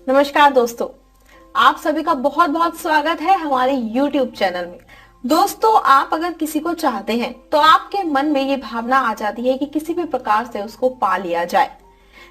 नमस्कार दोस्तों, आप सभी का बहुत बहुत स्वागत है हमारे YouTube चैनल में। दोस्तों, आप अगर किसी को चाहते हैं तो आपके मन में ये भावना आ जाती है कि किसी भी प्रकार से उसको पा लिया जाए।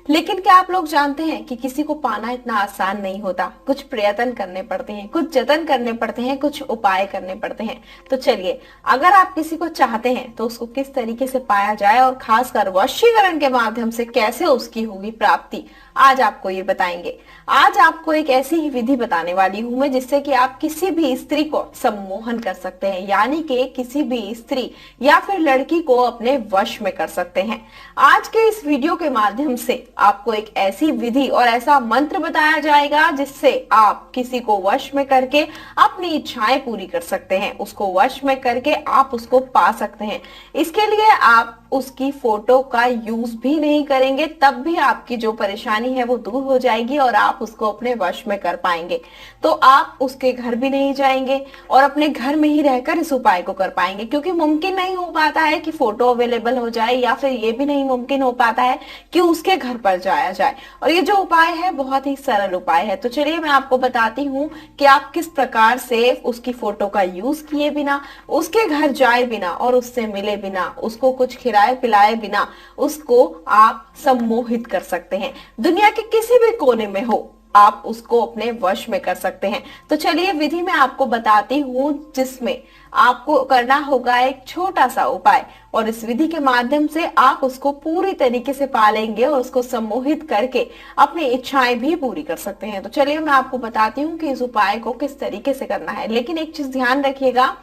लेकिन क्या आप लोग जानते हैं कि किसी को पाना इतना आसान नहीं होता। कुछ प्रयत्न करने पड़ते हैं, कुछ जतन करने पड़ते हैं, कुछ उपाय करने पड़ते हैं। तो चलिए, अगर आप किसी को चाहते हैं तो उसको किस तरीके से पाया जाए और खासकर वशीकरण के माध्यम से कैसे उसकी होगी प्राप्ति, आज आपको ये बताएंगे। आज आपको एक ऐसी ही विधि बताने वाली हूं मैं जिससे कि आप किसी भी स्त्री को सम्मोहन कर सकते हैं, यानी कि किसी भी स्त्री या फिर लड़की को अपने वश में कर सकते हैं। आज के इस वीडियो के माध्यम से आपको एक ऐसी विधि और ऐसा मंत्र बताया जाएगा जिससे आप किसी को वश में करके अपनी इच्छाएं पूरी कर सकते हैं, उसको वश में करके आप उसको पा सकते हैं। इसके लिए आप उसकी फोटो का यूज भी नहीं करेंगे, तब भी आपकी जो परेशानी है वो दूर हो जाएगी और आप उसको अपने वश में कर पाएंगे। तो आप उसके घर भी नहीं जाएंगे और अपने घर में ही रहकर इस उपाय को कर पाएंगे, क्योंकि मुमकिन नहीं हो पाता है कि फोटो अवेलेबल हो जाए या फिर ये भी नहीं मुमकिन हो पाता है कि उसके घर पर जाया जाए। और ये जो उपाय है बहुत ही सरल उपाय है। तो चलिए मैं आपको बताती हूँ कि आप किस प्रकार से उसकी फोटो का यूज किए बिना, उसके घर जाए बिना और उससे मिले बिना, उसको कुछ खिलाए पिलाए बिना उसको आप सम्मोहित कर सकते हैं। दुनिया के किसी भी कोने में हो, आप उसको अपने वश में कर सकते हैं। तो चलिए विधि मैं आपको बताती हूँ, जिसमें आपको करना होगा एक छोटा सा उपाय, और इस विधि के माध्यम से आप उसको पूरी तरीके से पालेंगे और उसको सम्मोहित करके अपनी इच्छाएं भी पूरी कर सकते हैं। तो चलिए मैं आपको बताती हूँ कि इस उपाय को किस तरीके से करना है। लेकिन एक चीज ध्यान रखिएगा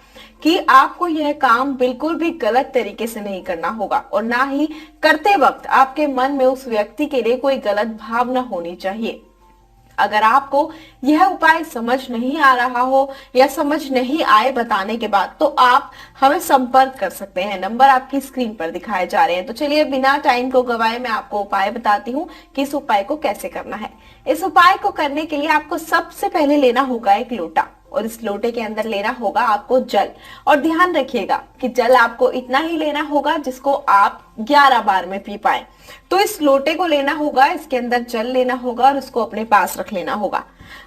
कि आपको यह काम बिल्कुल भी गलत तरीके से नहीं करना होगा, और ना ही करते वक्त आपके मन में उस व्यक्ति के लिए कोई गलत भावना होनी चाहिए। अगर आपको यह उपाय समझ नहीं आ रहा हो या समझ नहीं आए बताने के बाद, तो आप हमें संपर्क कर सकते हैं। नंबर आपकी स्क्रीन पर दिखाए जा रहे हैं। तो चलिए बिना टाइम को गवाए मैं आपको उपाय बताती हूँ कि इस उपाय को कैसे करना है। इस उपाय को करने के लिए आपको सबसे पहले लेना होगा एक लोटा, और इस लोटे के अंदर लेना होगा आपको जल। और ध्यान रखिएगा कि जल आपको इतना ही लेना होगा जिसको आप 11 बार में पी पाए। तो इस लोटे को लेना होगा, इसके अंदर जल लेना होगा और उसको अपने पास रख लेना होगा।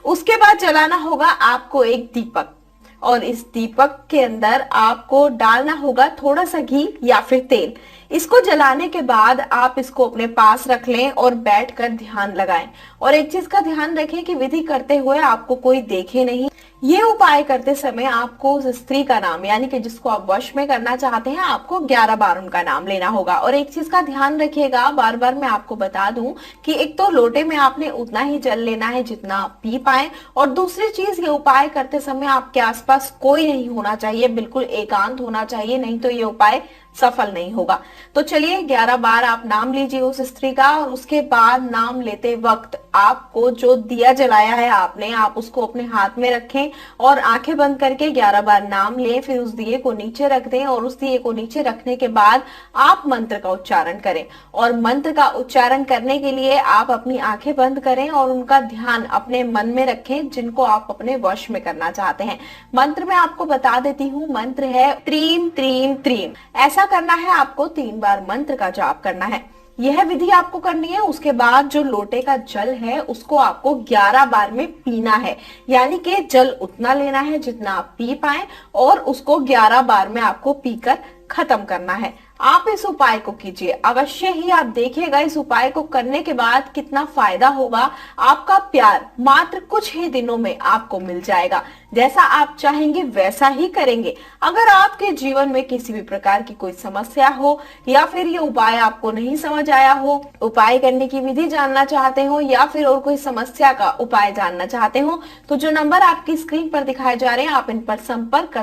उसके बाद जलाना होगा आपको एक दीपक, और इस दीपक के अंदर आपको डालना होगा थोड़ा सा घी या फिर तेल। इसको जलाने के बाद आप इसको अपने पास रख लें और बैठकर ध्यान लगाएं। और एक चीज का ध्यान रखें कि विधि करते हुए आपको कोई देखे नहीं। ये उपाय करते समय आपको उस स्त्री का नाम, यानी कि जिसको आप वश में करना चाहते हैं, आपको 11 बार उनका नाम लेना होगा। और एक चीज का ध्यान रखिएगा, बार बार मैं आपको बता दूं कि एक तो लोटे में आपने उतना ही जल लेना है जितना आप पी पाए, और दूसरी चीज, ये उपाय करते समय आपके आसपास कोई नहीं होना चाहिए, बिल्कुल एकांत होना चाहिए, नहीं तो ये उपाय सफल नहीं होगा। तो चलिए 11 बार आप नाम लीजिए उस स्त्री का, और उसके बाद नाम लेते वक्त आपको जो दिया जलाया है आपने, आप उसको अपने हाथ में रखें और आंखें बंद करके 11 बार नाम लें। फिर उस दिए को नीचे रख दें, और उस दिए को नीचे रखने के बाद आप मंत्र का उच्चारण करें। और मंत्र का उच्चारण करने के लिए आप अपनी आंखें बंद करें और उनका ध्यान अपने मन में रखें, जिनको आप अपने वश में करना चाहते हैं। मंत्र में आपको बता देती हूँ, मंत्र है त्रीम त्रीम त्रीम। ऐसा करना है, आपको 3 बार मंत्र का जाप करना है। यह विधि आपको करनी है। उसके बाद जो लोटे का जल है उसको आपको 11 बार में पीना है, यानी कि जल उतना लेना है जितना आप पी पाए, और उसको 11 बार में आपको पीकर खत्म करना है। आप इस उपाय को कीजिए अवश्य ही, आप देखिएगा इस उपाय को करने के बाद कितना फायदा होगा। आपका प्यार मात्र कुछ ही दिनों में आपको मिल जाएगा। जैसा आप चाहेंगे वैसा ही करेंगे। अगर आपके जीवन में किसी भी प्रकार की कोई समस्या हो, या फिर ये उपाय आपको नहीं समझ आया हो, उपाय करने की विधि जानना चाहते हो, या फिर और कोई समस्या का उपाय जानना चाहते हो, तो जो नंबर आपकी स्क्रीन पर दिखाए जा रहे हैं आप इन पर संपर्क कर